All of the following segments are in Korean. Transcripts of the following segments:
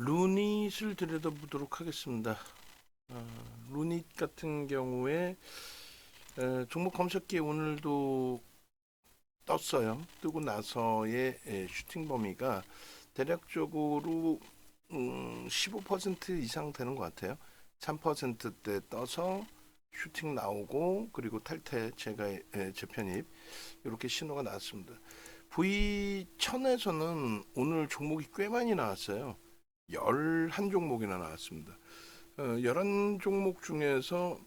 루닛을 들여다보도록 하겠습니다. 루닛 같은 경우에 종목 검색기에 오늘도 떴어요. 뜨고 나서의 슈팅 범위가 대략적으로 15% 이상 되는 것 같아요. 3%대 떠서 슈팅 나오고 그리고 탈퇴 재편입 이렇게 신호가 나왔습니다. V1000에서는 오늘 종목이 꽤 많이 나왔어요. 11종목이나 나왔습니다. 11종목 중에서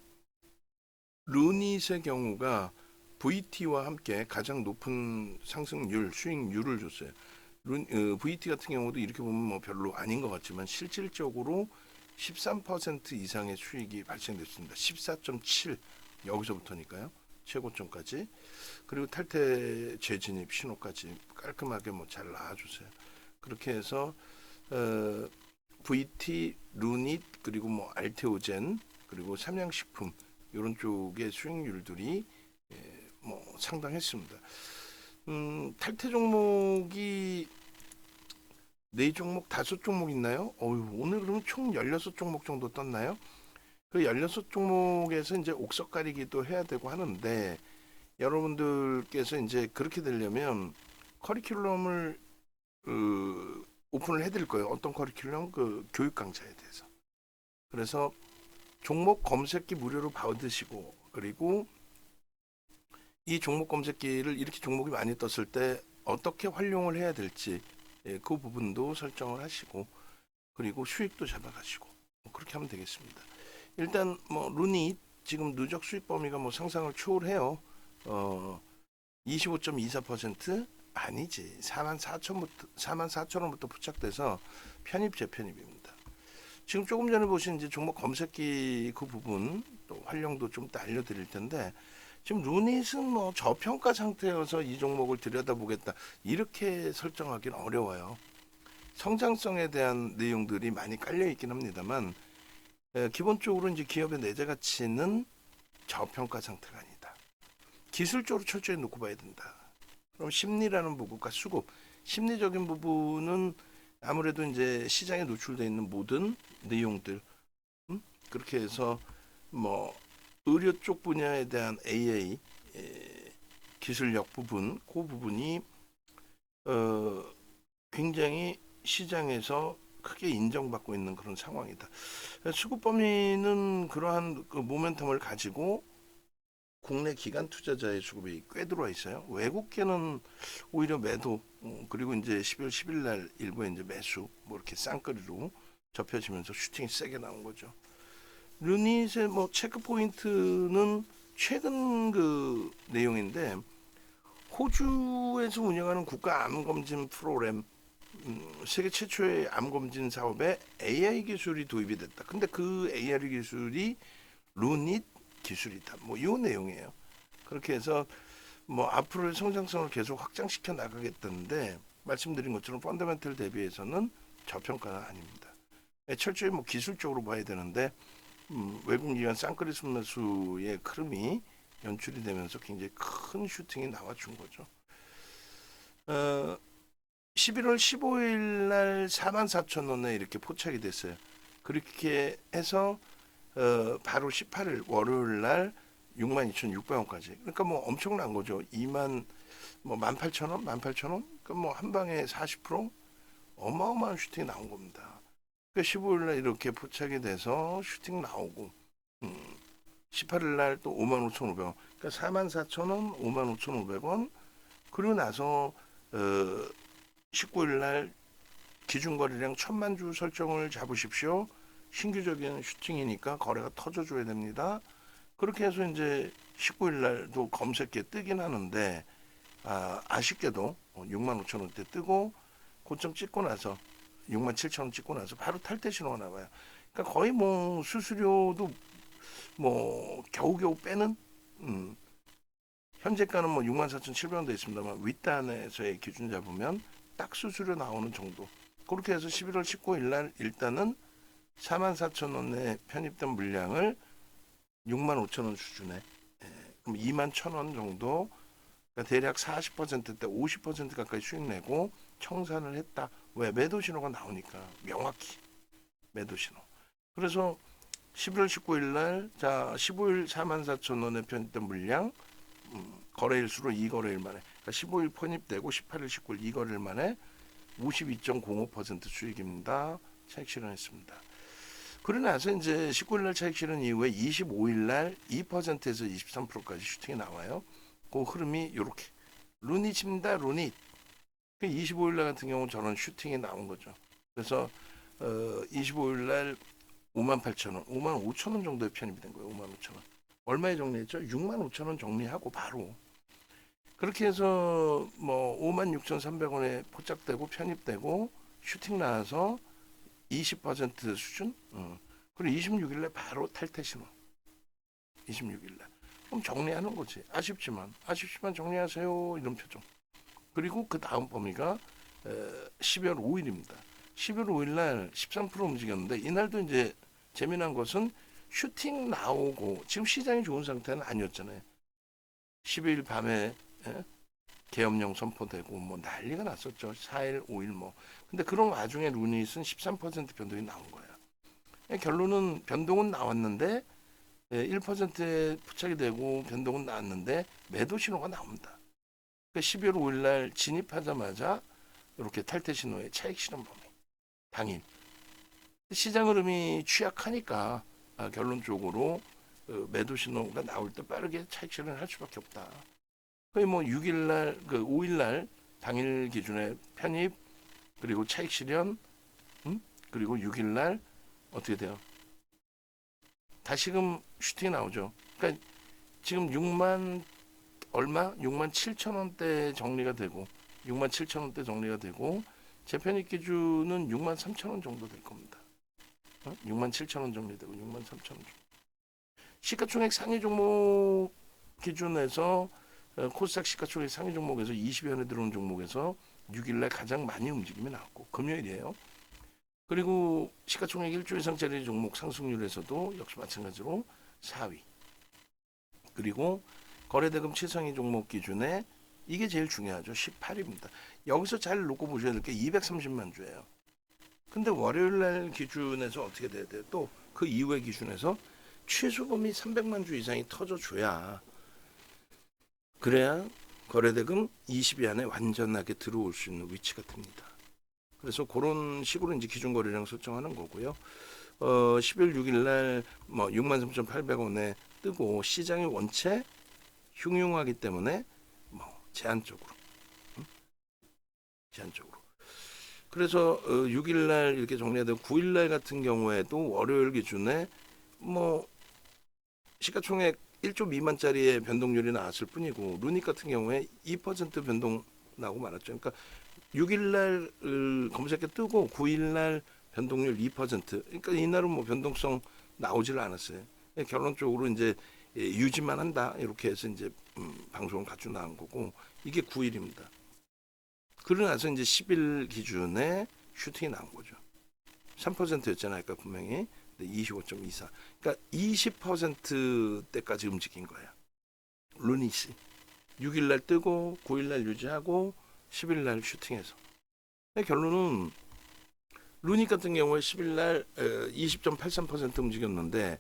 루닛의 경우가 VT와 함께 가장 높은 상승률, 수익률을 줬어요. VT 같은 경우도 이렇게 보면 뭐 별로 아닌 것 같지만 실질적으로 13% 이상의 수익이 발생됐습니다. 14.7 여기서부터니까요. 최고점까지. 그리고 탈퇴 재진입 신호까지 깔끔하게 뭐 잘 나와주세요. 그렇게 해서 VT, 루닛 그리고 뭐 알테오젠 그리고 삼양식품 이런 쪽의 수익률들이 뭐 상당했습니다. 탈퇴 종목이 4종목, 5종목 있나요? 오늘 그러면 총 16종목 정도 떴나요? 그 16종목에서 이제 옥석 가리기도 해야 되고 하는데 여러분들께서 이제 그렇게 되려면 커리큘럼을 오픈을 해드릴 거예요. 어떤 커리큘럼? 그 교육 강좌에 대해서. 그래서 종목 검색기 무료로 받으시고 그리고 이 종목 검색기를 이렇게 종목이 많이 떴을 때 어떻게 활용을 해야 될지 그 부분도 설정을 하시고 그리고 수익도 잡아가시고 뭐 그렇게 하면 되겠습니다. 일단 뭐 루닛 지금 누적 수익 범위가 뭐 상상을 초월해요. 25.24% 아니지. 44,000원부터 부착돼서 편입 재편입입니다. 지금 조금 전에 보신 이제 종목 검색기 그 부분 또 활용도 좀 더 알려드릴 텐데 지금 루닛은 뭐 저평가 상태여서 이 종목을 들여다보겠다 이렇게 설정하기는 어려워요. 성장성에 대한 내용들이 많이 깔려 있긴 합니다만 기본적으로 이제 기업의 내재 가치는 저평가 상태가 아니다. 기술적으로 철저히 놓고 봐야 된다. 그럼 심리라는 부분과 수급, 심리적인 부분은 아무래도 이제 시장에 노출되어 있는 모든 내용들, 그렇게 해서 뭐 의료 쪽 분야에 대한 AI 기술력 부분, 그 부분이 굉장히 시장에서 크게 인정받고 있는 그런 상황이다. 수급 범위는 그러한 그 모멘텀을 가지고 국내 기관 투자자의 수급이 꽤 들어와 있어요. 외국계는 오히려 매도, 그리고 이제 12월 10일 날 일부에 이제 매수, 뭐 이렇게 쌍끌이로 접혀지면서 슈팅이 세게 나온 거죠. 루닛의 뭐 체크 포인트는 최근 그 내용인데 호주에서 운영하는 국가 암 검진 프로그램, 세계 최초의 암 검진 사업에 AI 기술이 도입이 됐다. 근데 그 AI 기술이 루닛 기술이다. 뭐 이 내용이에요. 그렇게 해서 뭐 앞으로의 성장성을 계속 확장시켜 나가겠다는데 말씀드린 것처럼 펀더멘털 대비해서는 저평가는 아닙니다. 철저히 뭐 기술적으로 봐야 되는데 외국 기관 쌍끌이 순매수의 흐름이 연출이 되면서 굉장히 큰 슈팅이 나와준 거죠. 11월 15일 날 44,000원에 이렇게 포착이 됐어요. 그렇게 해서 바로 18일 월요일 날 62,600원까지. 그러니까 뭐 엄청난 거죠. 2만 뭐 18,000원, 18,000원. 그러니까 뭐 한 방에 40% 어마어마한 슈팅이 나온 겁니다. 그러니까 15일 날 이렇게 포착이 돼서 슈팅 나오고 18일 날 또 55,500원. 그러니까 44,000원, 55,500원. 그리고 나서 19일 날 기준 거래량 1,000만 주 설정을 잡으십시오. 신규적인 슈팅이니까 거래가 터져줘야 됩니다. 그렇게 해서 이제 19일 날도 검색기에 뜨긴 하는데 아쉽게도 65,000원대 뜨고 고점 찍고 나서 67,000원 찍고 나서 바로 탈퇴 신호가 나와요. 그러니까 거의 뭐 수수료도 뭐 겨우겨우 빼는 현재가는 뭐 64,700원 돼 있습니다만 윗단에서의 기준 잡으면 딱 수수료 나오는 정도. 그렇게 해서 11월 19일 날 일단은 44,000원에 편입된 물량을 65,000원 수준에 그럼 21,000원 정도 그러니까 대략 40%대 50% 가까이 수익 내고 청산을 했다. 왜? 매도 신호가 나오니까 명확히 매도 신호. 그래서 11월 19일 날, 자 15일 44,000원에 편입된 물량, 거래일수로 2거래일 만에, 그러니까 15일 편입되고 18일 19일 2거래일 만에 52.05% 수익입니다. 차익 실현했습니다. 그러고 나서 이제 19일 날 차익 실현 이후에 25일 날 2%에서 23%까지 슈팅이 나와요. 그 흐름이 이렇게 룬이 칩니다. 룬이 25일 날 같은 경우 저런 슈팅이 나온 거죠. 그래서 25일 날 58,000원, 55,000원 정도의 편입이 된 거예요. 55,000원. 얼마에 정리했죠? 65,000원 정리하고 바로 그렇게 해서 뭐 56,300원에 포착되고 편입되고 슈팅 나와서 20% 수준? 그리고 26일날 바로 탈퇴 신호. 26일날. 그럼 정리하는 거지. 아쉽지만 정리하세요. 이런 표정. 그리고 그 다음 범위가 12월 5일입니다. 12월 5일날 13% 움직였는데 이날도 이제 재미난 것은 슈팅 나오고 지금 시장이 좋은 상태는 아니었잖아요. 12일 밤에 계엄령 선포되고 뭐 난리가 났었죠. 4일, 5일 뭐. 근데 그런 와중에 루닛은 13% 변동이 나온 거예요. 결론은 변동은 나왔는데 1%에 포착이 되고 변동은 나왔는데 매도 신호가 나옵니다. 12월 5일 날 진입하자마자 이렇게 탈퇴 신호에 차익 실현 범위 당일 시장 흐름이 취약하니까 결론적으로 매도 신호가 나올 때 빠르게 차익 실현을 할 수밖에 없다. 거의 뭐 6일 날, 5일 날 당일 기준에 편입 그리고 차익 실현, 그리고 6일 날 어떻게 돼요? 다시금 슈팅이 나오죠. 그러니까 지금 6만 얼마? 6만 7천 원대 정리가 되고 6만 7천 원대 정리가 되고 재편입 기준은 6만 3천 원 정도 될 겁니다. 6만 7천 원 정리되고 6만 3천 원. 시가총액 상위 종목 기준에서 코스닥 시가총액 상위 종목에서 20위안에 들어온 종목에서 6일날 가장 많이 움직임이 나왔고 금요일이에요. 그리고 시가총액 1조 이상짜리 종목 상승률에서도 역시 마찬가지로 4위. 그리고 거래대금 최상위 종목 기준에 이게 제일 중요하죠. 18위입니다. 여기서 잘 놓고 보셔야 될 게 230만 주예요. 근데 월요일날 기준에서 어떻게 돼야 돼요? 또 그 이후의 기준에서 최소 범위 300만 주 이상이 터져줘야 그래야 거래대금 20위 안에 완전하게 들어올 수 있는 위치가 됩니다. 그래서 그런 식으로 이제 기준 거래량 설정하는 거고요. 12월 6일 날뭐 63,800원에 뜨고 시장이 원체 흉흉하기 때문에 뭐 제한적으로. 그래서 6일 날 이렇게 정리가 되고 9일 날 같은 경우에도 월요일 기준에 뭐 시가총액 1조 미만짜리의 변동률이 나왔을 뿐이고 루닛 같은 경우에 2% 변동 나고 말았죠. 그러니까 6일 날 검색에 뜨고 9일 날 변동률 2%. 그러니까 이날은 뭐 변동성 나오질 않았어요. 결론적으로 이제 유지만 한다 이렇게 해서 이제 방송을 갖추 나온 거고 이게 9일입니다. 그러고 나서 이제 10일 기준에 슈팅이 나온 거죠. 3%였잖아요. 아까 분명히. 25.24. 그러니까 20%대까지 움직인 거예요. 루닛이. 6일 날 뜨고 9일 날 유지하고 10일 날 슈팅해서. 결론은 루닛 같은 경우에 10일 날 20.83% 움직였는데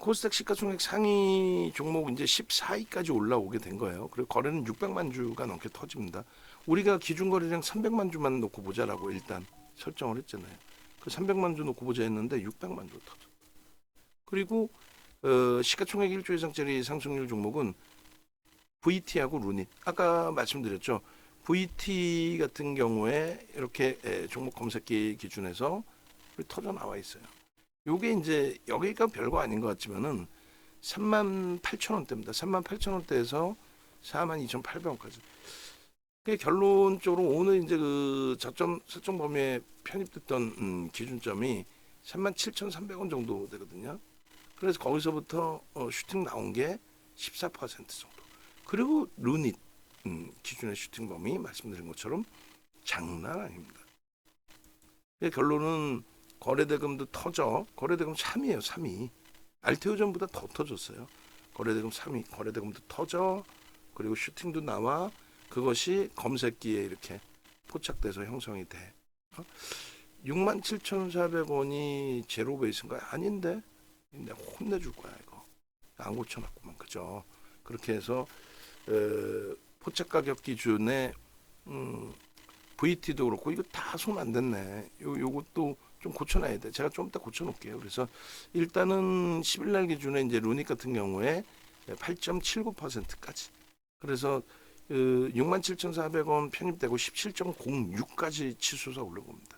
코스닥 시가총액 상위 종목 이제 14위까지 올라오게 된 거예요. 그리고 거래는 600만 주가 넘게 터집니다. 우리가 기준 거래량 300만 주만 놓고 보자라고 일단 설정을 했잖아요. 그 300만 주 놓고 보자 했는데 600만 주 터져. 그리고 시가총액 1조 이상짜리 상승률 종목은 VT하고 루닛. 아까 말씀드렸죠. VT 같은 경우에 이렇게 종목 검색기 기준에서 터져 나와 있어요. 요게 이제 여기가 별거 아닌 것 같지만은 38,000원대입니다. 38,000원대에서 42,800원까지. 결론적으로 오늘 이제 그 저점 설정 범위에 편입됐던 기준점이 37,300원 정도 되거든요. 그래서 거기서부터 슈팅 나온 게 14% 정도. 그리고 루닛 기준의 슈팅 범위 말씀드린 것처럼 장난 아닙니다. 결론은 거래대금도 터져. 거래대금 3위예요. 3위. 알테오전보다 더 터졌어요. 거래대금 3위. 거래대금도 터져. 그리고 슈팅도 나와. 그것이 검색기에 이렇게 포착돼서 형성이 돼. 67,400원이 제로 베이스인가요? 아닌데 내가 혼내줄 거야 이거. 안 고쳐놨구만. 그죠? 그렇게 해서 포착 가격 기준에 VT도 그렇고 이거 다 손 안 댔네. 요것도 좀 고쳐놔야 돼. 제가 좀 이따 고쳐놓을게요. 그래서 일단은 10일 날 기준에 이제 루닉 같은 경우에 8.79%까지. 그래서 67,400원 편입되고 17.06까지 치솟아 올라봅니다.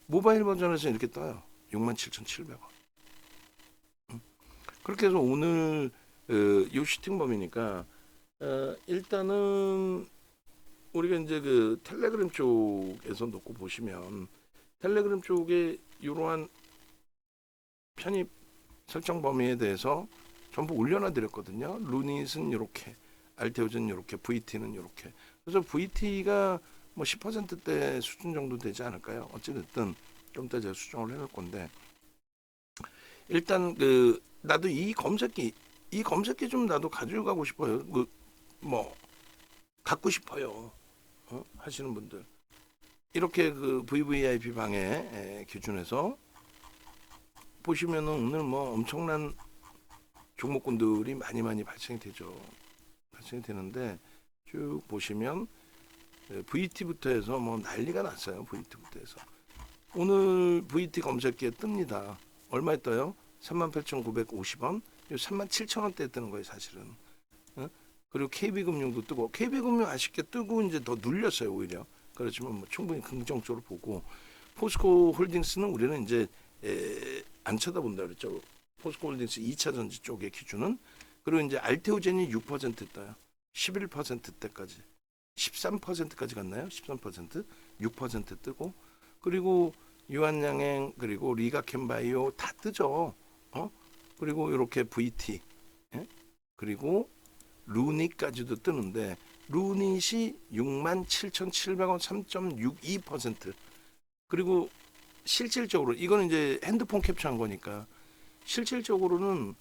모바일 버전에서 이렇게 떠요. 67,700원. 그렇게 해서 오늘 요 슈팅 범위니까 일단은 우리가 이제 그 텔레그램 쪽에서 놓고 보시면 텔레그램 쪽에 이러한 편입 설정 범위에 대해서 전부 올려놔 드렸거든요. 루닛은 이렇게, 알테오즈는 이렇게, VT는 이렇게. 그래서 VT가 뭐 10%대 수준 정도 되지 않을까요? 어찌됐든 좀 이따 제가 수정을 해놓을 건데 일단 그 나도 이 검색기 좀 나도 가지고 가고 싶어요. 그 뭐 갖고 싶어요. 하시는 분들 이렇게 그 VVIP 방에 기준에서 보시면은 오늘 뭐 엄청난 종목군들이 많이 발생이 되죠. 발생이 되는데 쭉 보시면 VT부터 해서 뭐 난리가 났어요. VT부터 해서 오늘 VT 검색기에 뜹니다. 얼마에 떠요? 38,950원. 37,000원대에 뜨는 거예요, 사실은. 그리고 KB금융도 뜨고, KB금융 아쉽게 뜨고 이제 더 눌렸어요, 오히려. 그렇지만 뭐 충분히 긍정적으로 보고, 포스코 홀딩스는 우리는 이제 안 쳐다본다 그랬죠. 포스코 홀딩스 2차 전지 쪽의 기준은. 그리고 이제 알테오젠이 6% 떠요. 11%대까지. 13%까지 갔나요? 13%? 6% 뜨고. 그리고 유한양행, 그리고 리가캠바이오 다 뜨죠. 그리고 이렇게 VT, 예? 그리고 루닛까지도 뜨는데 루닛이 67,700원 3.62%. 그리고 실질적으로 이거는 이제 핸드폰 캡처한 거니까 실질적으로는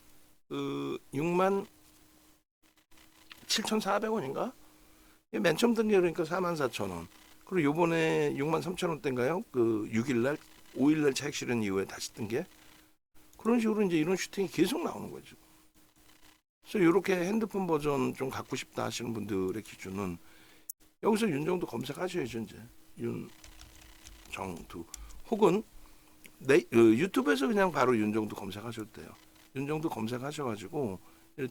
67,400원인가? 맨 처음 뜬 게 그러니까 44,000원. 그리고 요번에 63,000원대인가요? 그 6일날, 5일날 차익 실현 이후에 다시 뜬 게. 그런 식으로 이제 이런 슈팅이 계속 나오는 거죠. 그래서 이렇게 핸드폰 버전 좀 갖고 싶다 하시는 분들의 기준은 여기서 윤정도 검색하셔야죠. 이제 윤정두 혹은 유튜브에서 그냥 바로 윤정도 검색하셔도 돼요. 윤정도 검색하셔가지고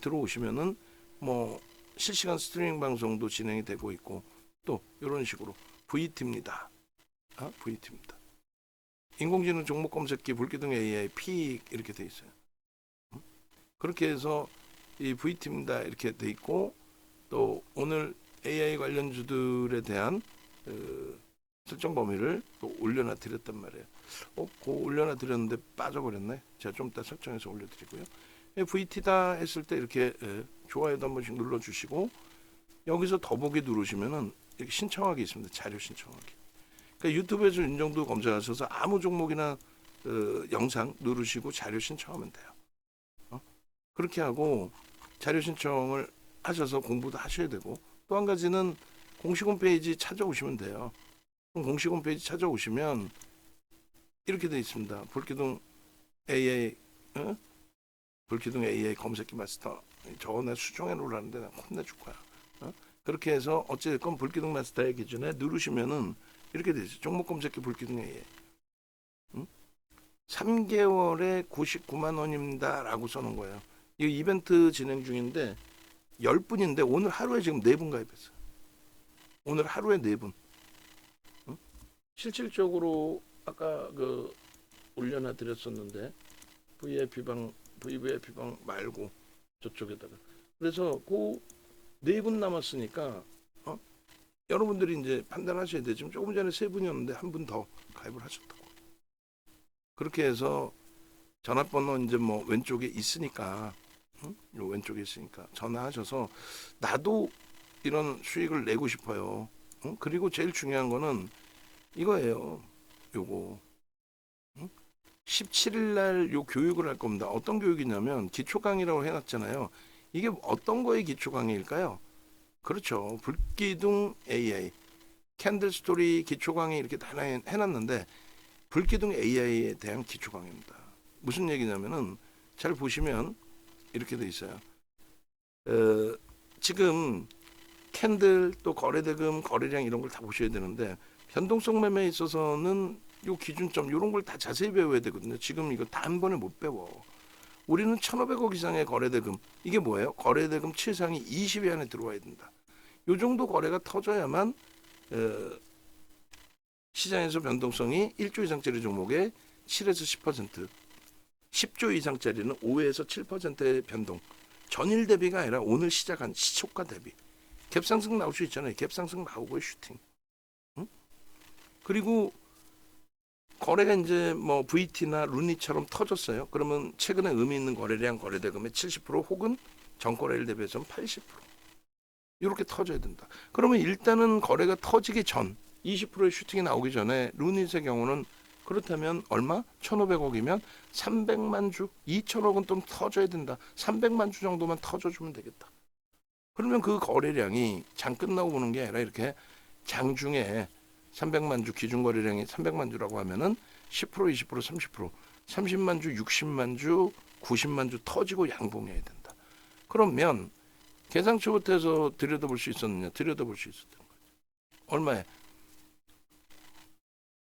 들어오시면은 뭐 실시간 스트리밍 방송도 진행이 되고 있고 또 이런 식으로 VT입니다. VT입니다. 인공지능 종목 검색기 불기둥 AI 픽 이렇게 돼 있어요. 그렇게 해서 이 VT입니다 이렇게 돼 있고 또 오늘 AI 관련주들에 대한 설정 범위를 또 올려놔 드렸단 말이에요. 그 올려놔 드렸는데 빠져버렸네. 제가 좀 이따 설정해서 올려드리고요. VT다 했을 때 이렇게 좋아요도 한 번씩 눌러주시고 여기서 더보기 누르시면은 이렇게 신청하기 있습니다. 자료 신청하기. 그러니까 유튜브에서 윤정도 검색하셔서 아무 종목이나 영상 누르시고 자료 신청하면 돼요. 그렇게 하고 자료 신청을 하셔서 공부도 하셔야 되고 또 한 가지는 공식 홈페이지 찾아오시면 돼요. 그럼 공식 홈페이지 찾아오시면 이렇게 돼 있습니다. 불기둥 AI 불기둥 AI 검색기 마스터 저거 내가 수정해 놓으라는데 내가 혼내줄 거야. 그렇게 해서 어찌됐건 불기둥 마스터의 기준에 누르시면은 이렇게 되죠. 종목 검색기 불기둥 AI 3개월에 99만 원입니다 라고 써놓은 거예요. 이 이벤트 진행 중인데 10분인데 오늘 하루에 지금 4분 가입했어요. 오늘 하루에 4분. 실질적으로 아까 그 올려놔 드렸었는데 VVIP방 말고 저쪽에다가 그래서 그 4분 남았으니까 여러분들이 이제 판단하셔야 돼요. 지금 조금 전에 3분이었는데 한 분 더 가입을 하셨다고. 그렇게 해서 전화번호 이제 뭐 왼쪽에 있으니까 요 왼쪽에 있으니까 전화하셔서 나도 이런 수익을 내고 싶어요. 그리고 제일 중요한 거는 이거예요. 요거 17일 날 요 교육을 할 겁니다. 어떤 교육이냐면 기초 강의라고 해놨잖아요. 이게 어떤 거의 기초 강의일까요? 그렇죠. 불기둥 AI 캔들 스토리 기초 강의 이렇게 다 해놨는데 불기둥 AI에 대한 기초 강의입니다. 무슨 얘기냐면은 잘 보시면 이렇게 돼 있어요. 지금 캔들 또 거래대금 거래량 이런 걸 다 보셔야 되는데 변동성 매매에 있어서는 요 기준점 이런 걸 다 자세히 배워야 되거든요. 지금 이거 다 한 번에 못 배워. 우리는 1,500억 이상의 거래대금, 이게 뭐예요? 거래대금 치상이 20위 안에 들어와야 된다. 요 정도 거래가 터져야만 시장에서 변동성이 1조 이상짜리 종목에 7에서 10%, 10조 이상짜리는 5에서 7%의 변동. 전일 대비가 아니라 오늘 시작한 시초가 대비. 갭상승 나올 수 있잖아요. 갭상승 나오고 슈팅. 응? 그리고 거래가 이제 뭐 VT나 루니처럼 터졌어요. 그러면 최근에 의미 있는 거래량 거래대금의 70% 혹은 전거래일 대비해서는 80%. 이렇게 터져야 된다. 그러면 일단은 거래가 터지기 전 20%의 슈팅이 나오기 전에 루닛의 경우는 그렇다면 얼마? 1,500억이면 300만 주, 2,000억은 좀 터져야 된다. 300만 주 정도만 터져주면 되겠다. 그러면 그 거래량이 장 끝나고 보는 게 아니라 이렇게 장중에 300만 주 기준 거래량이 300만 주라고 하면은 10%, 20%, 30%, 30만 주, 60만 주, 90만 주 터지고 양봉해야 된다. 그러면 계상처부터 해서 들여다볼 수 있었느냐? 들여다볼 수 있었던 거죠. 얼마에?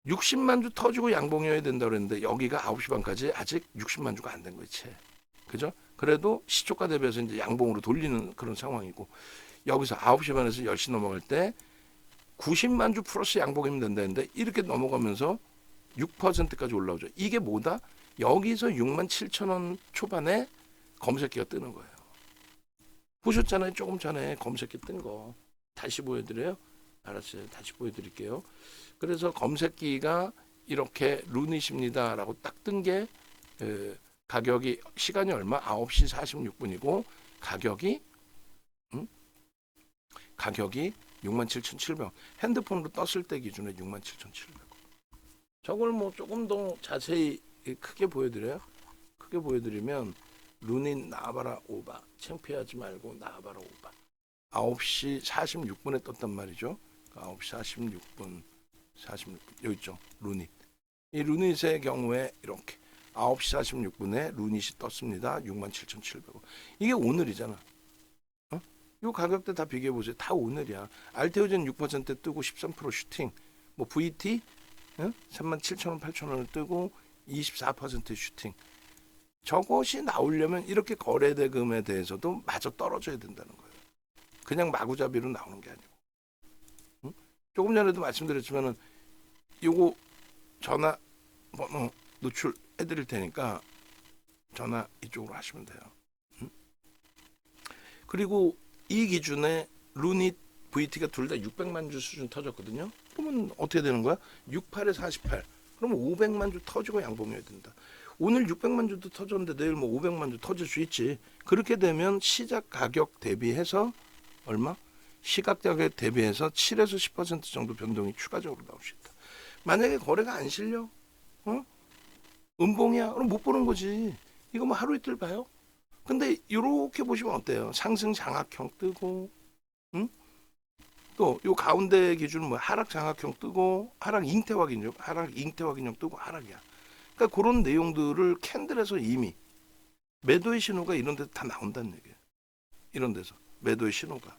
60만 주 터지고 양봉해야 된다고 그랬는데 여기가 9시 반까지 아직 60만 주가 안 된 거지. 그죠? 그래도 시초가 대비해서 이제 양봉으로 돌리는 그런 상황이고 여기서 9시 반에서 10시 넘어갈 때 90만 주 플러스 양봉이면 된다는데 이렇게 넘어가면서 6%까지 올라오죠. 이게 뭐다? 여기서 6만 7천 원 초반에 검색기가 뜨는 거예요. 보셨잖아요. 조금 전에 검색기 뜬 거. 다시 보여드려요? 알았어요. 다시 보여드릴게요. 그래서 검색기가 이렇게 루닛입니다라고 딱 뜬 게 가격이 시간이 얼마? 9시 46분이고 가격이 67,700원. 핸드폰으로 떴을 때 기준에 67,700원. 저걸 뭐 조금 더 자세히 크게 보여드려요? 크게 보여드리면 루닛 나와봐라 오바. 창피하지 말고 나와봐라 오바. 9시 46분에 떴단 말이죠. 9시 46분 여기 있죠. 루닛. 이 루닛의 경우에 이렇게 9시 46분에 루닛이 떴습니다. 67,700원. 이게 오늘이잖아. 이 가격대 다 비교해 보세요. 다 오늘이야. 알테오젠 6% 뜨고 13% 슈팅. 뭐 VT 37,000원, 8,000원을 뜨고 24% 슈팅. 저것이 나오려면 이렇게 거래대금에 대해서도 마저 떨어져야 된다는 거예요. 그냥 마구잡이로 나오는 게 아니고. 조금 전에도 말씀드렸지만은 요거 전화 번호 노출해 드릴 테니까 전화 이쪽으로 하시면 돼요. 그리고 이 기준에 루닛 VT가 둘 다 600만 주 수준 터졌거든요. 그러면 어떻게 되는 거야? 68에 48. 그러면 500만 주 터지고 양봉해야 된다. 오늘 600만 주도 터졌는데 내일 뭐 500만 주 터질 수 있지. 그렇게 되면 시작 가격 대비해서 얼마? 시각 가격 대비해서 7에서 10% 정도 변동이 추가적으로 나올 수 있다. 만약에 거래가 안 실려? 음봉이야? 그럼 못 보는 거지. 이거 뭐 하루 이틀 봐요? 근데 이렇게 보시면 어때요? 상승 장악형 뜨고, 또 요 가운데 기준은 뭐 하락 장악형 뜨고, 하락 잉태 확인형 뜨고 하락이야. 그러니까 그런 내용들을 캔들에서 이미 매도의 신호가 이런 데서 다 나온다는 얘기예요. 이런 데서 매도의 신호가.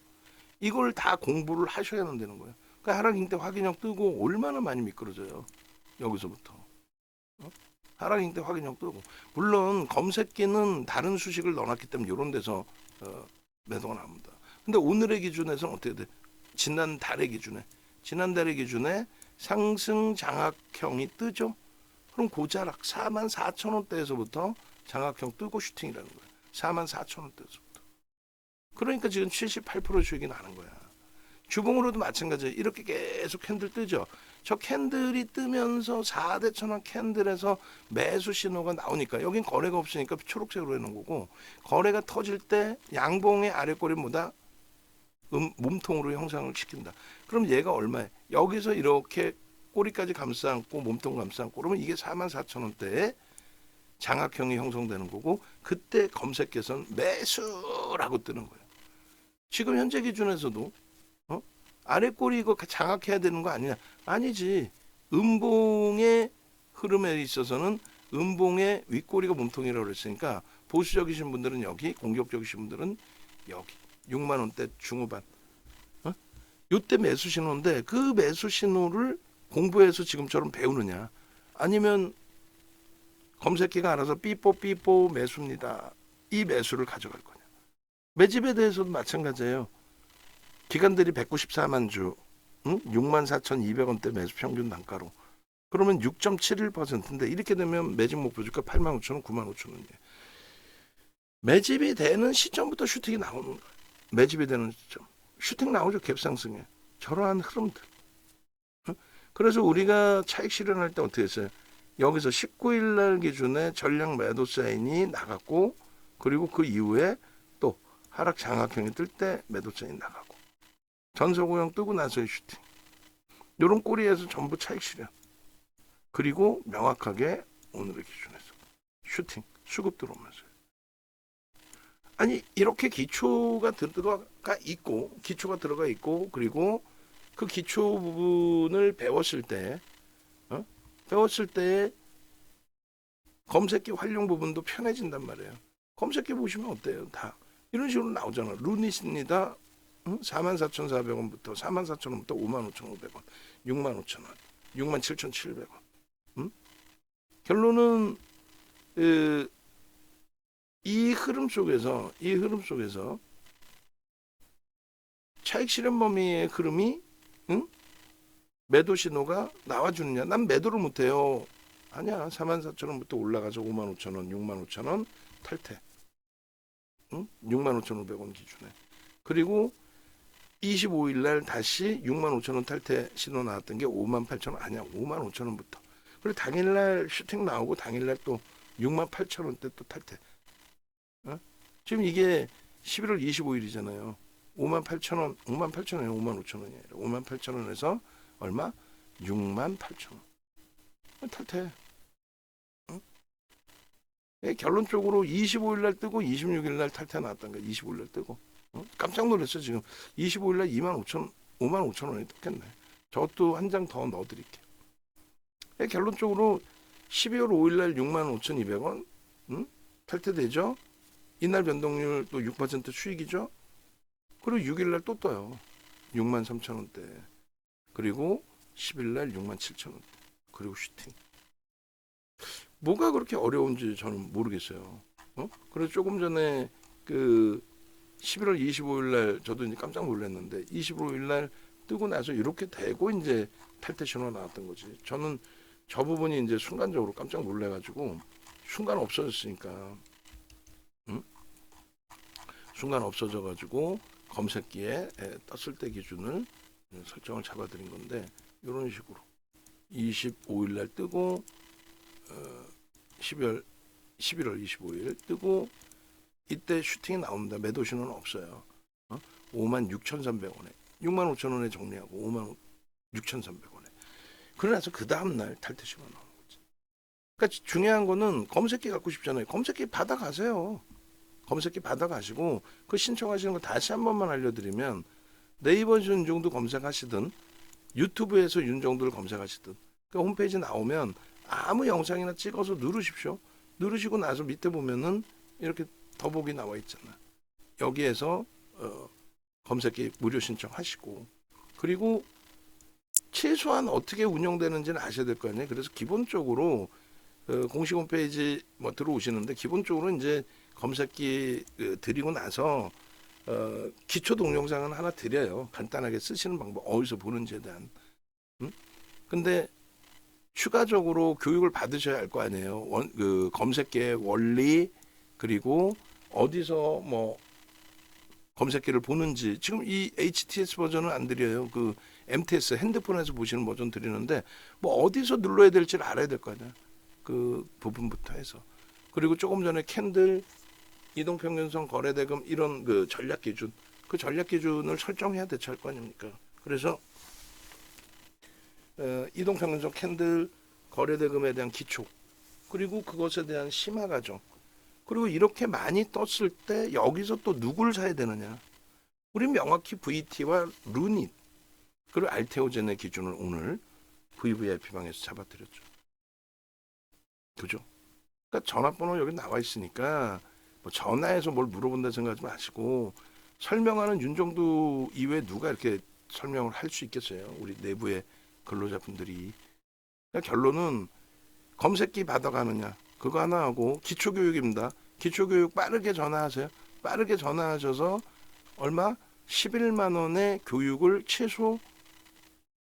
이걸 다 공부를 하셔야 된다는 거예요. 그러니까 하락 잉태 확인형 뜨고 얼마나 많이 미끄러져요. 여기서부터. 하락 잉태 확인형 뜨고. 물론 검색기는 다른 수식을 넣어놨기 때문에 이런 데서 매도가 나옵니다. 근데 오늘의 기준에서는 어떻게 돼? 지난달의 기준에 상승 장악형이 뜨죠. 그럼 고자락 44,000원대에서부터 장악형 뜨고 슈팅이라는 거예요. 44,000원대에서부터. 그러니까 지금 78% 수익이 나는 거야. 주봉으로도 마찬가지예요. 이렇게 계속 캔들 뜨죠. 저 캔들이 뜨면서 4대 천원 캔들에서 매수 신호가 나오니까 여긴 거래가 없으니까 초록색으로 해놓은 거고 거래가 터질 때 양봉의 아랫꼬리보다 몸통으로 형상을 시킨다. 그럼 얘가 얼마에? 여기서 이렇게 꼬리까지 감싸 안고 몸통 감싸 안고 그러면 이게 44,000원대에 장악형이 형성되는 거고 그때 검색해서는 매수라고 뜨는 거예요. 지금 현재 기준에서도 아래 꼬리 이거 장악해야 되는 거 아니냐? 아니지. 음봉의 흐름에 있어서는 음봉의 윗꼬리가 몸통이라고 그랬으니까 보수적이신 분들은 여기, 공격적이신 분들은 여기. 6만 원대 중후반. 어? 요때 매수 신호인데 그 매수 신호를 공부해서 지금처럼 배우느냐? 아니면 검색기가 알아서 삐뽀 매수입니다. 이 매수를 가져갈 거냐? 매집에 대해서도 마찬가지예요. 기관들이 194만 주, 64,200원대 매수 평균 단가로. 그러면 6.71%인데 이렇게 되면 매집 목표 주가 85,000원, 95,000원이에요. 매집이 되는 시점부터 슈팅이 나오는 거예요. 매집이 되는 시점. 슈팅 나오죠. 갭상승에. 저러한 흐름들. 그래서 우리가 차익 실현할 때 어떻게 했어요? 여기서 19일 날 기준에 전량 매도 사인이 나갔고 그리고 그 이후에 또 하락 장악형이 뜰 때 매도 사인이 나가고 전서고형 뜨고 나서의 슈팅. 이런 꼬리에서 전부 차익 실현. 그리고 명확하게 오늘의 기준에서 슈팅, 수급 들어오면서. 아니 이렇게 기초가 들어가 있고 그리고 그 기초 부분을 배웠을 때 검색기 활용 부분도 편해진단 말이에요. 검색기 보시면 어때요? 다 이런 식으로 나오잖아. 루닛입니다. 44,400원부터 44,000원부터 55,500원, 65,000원, 67,700원. 결론은 이 흐름 속에서 차익 실현 범위의 흐름이 매도 신호가 나와주느냐? 난 매도를 못해요. 아니야. 44,000원부터 올라가서 55,000원, 65,000원 탈퇴. 65,500원 기준에. 그리고 25일 날 다시 65,000원 탈퇴 신호 나왔던 게 58,000원 아니야. 55,000원부터. 그리고 당일 날 슈팅 나오고 당일 날 또 68,000원대 또 탈퇴. 지금 이게 11월 25일이잖아요. 58,000원, 58,000원이 55,000원이에요. 58,000원에서 얼마? 68,000원. 탈퇴. 결론적으로 25일 날 뜨고 26일 날 탈퇴 나왔던 거야. 25일 날 뜨고. 깜짝 놀랐어 지금. 25일 날 55,000원이 떴겠네. 저것도 한 장 더 넣어드릴게요. 결론적으로 12월 5일 날 65,200원 탈퇴되죠. 이날 변동률 또 6% 수익이죠. 그리고 6일 날 또 떠요. 63,000원대. 그리고 10일 날 67,000원대. 그리고 슈팅. 뭐가 그렇게 어려운지 저는 모르겠어요. 그래서 조금 전에 그 11월 25일 날 저도 이제 깜짝 놀랐는데 25일 날 뜨고 나서 이렇게 되고 이제 탈퇴 신호가 나왔던 거지. 저는 저 부분이 이제 순간적으로 깜짝 놀래가지고 순간 없어졌으니까 순간 없어져가지고 검색기에 떴을 때 기준을 설정을 잡아드린 건데 이런 식으로 25일 날 뜨고 11월 25일 뜨고 이때 슈팅이 나옵니다. 매도 신호는 없어요. 56,300원에 65,000원에 정리하고 56,300원에 그러나서 그 다음날 탈퇴 신호 나오는 거지. 그러니까 중요한 거는 검색기 갖고 싶잖아요. 검색기 받아가세요. 검색기 받아가시고 그 신청하시는 거 다시 한 번만 알려드리면 네이버 윤종도 검색하시든 유튜브에서 윤종도를 검색하시든 그 홈페이지 나오면 아무 영상이나 찍어서 누르십시오. 누르시고 나서 밑에 보면은 이렇게 더보기 나와 있잖아. 여기에서 검색기 무료 신청하시고 그리고 최소한 어떻게 운영되는지는 아셔야 될 거 아니에요. 그래서 기본적으로 공식 홈페이지 뭐 들어오시는데 기본적으로 이제 검색기 드리고 나서 기초 동영상은 하나 드려요. 간단하게 쓰시는 방법 어디서 보는지에 대한. 근데 추가적으로 교육을 받으셔야 할 거 아니에요. 그 검색기의 원리 그리고 어디서 뭐 검색기를 보는지 지금 이 HTS 버전은 안 드려요. 그 MTS 핸드폰에서 보시는 버전 드리는데 뭐 어디서 눌러야 될지를 알아야 될 거 아니야. 그 부분부터 해서 그리고 조금 전에 캔들 이동평균선 거래대금 이런 그 전략 기준 그 전략 기준을 설정해야 대처할 거 아닙니까? 그래서 이동평균선 캔들 거래대금에 대한 기초 그리고 그것에 대한 심화 과정 그리고 이렇게 많이 떴을 때 여기서 또 누굴 사야 되느냐? 우리 명확히 VT와 루닛 그리고 알테오젠의 기준을 오늘 VVIP 방에서 잡아드렸죠. 그죠? 그러니까 전화번호 여기 나와 있으니까 뭐 전화해서 뭘 물어본다 생각하지 마시고 설명하는 윤정두 이외에 누가 이렇게 설명을 할 수 있겠어요? 우리 내부의 근로자분들이. 그러니까 결론은 검색기 받아가느냐 그거 하나 하고 기초교육입니다. 기초교육 빠르게 전화하세요. 빠르게 전화하셔서 얼마? 11만 원의 교육을 최소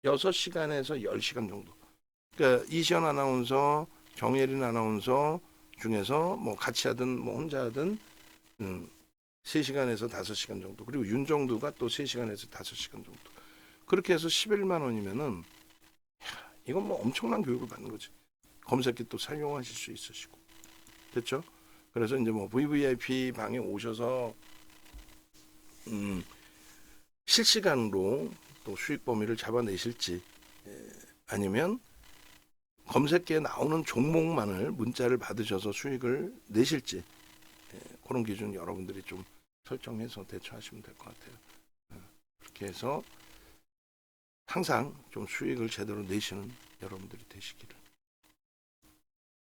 6시간에서 10시간 정도. 그러니까 이시연 아나운서, 정예린 아나운서 중에서 뭐 같이 하든 뭐 혼자 하든 3시간에서 5시간 정도. 그리고 윤정두가 또 3시간에서 5시간 정도. 그렇게 해서 11만 원이면은 이건 뭐 엄청난 교육을 받는 거지. 검색기 또 사용하실 수 있으시고. 됐죠? 그래서 이제 뭐 VVIP 방에 오셔서 실시간으로 또 수익 범위를 잡아내실지 아니면 검색기에 나오는 종목만을 문자를 받으셔서 수익을 내실지 그런 기준 여러분들이 좀 설정해서 대처하시면 될 것 같아요. 그렇게 해서 항상 좀 수익을 제대로 내시는 여러분들이 되시기를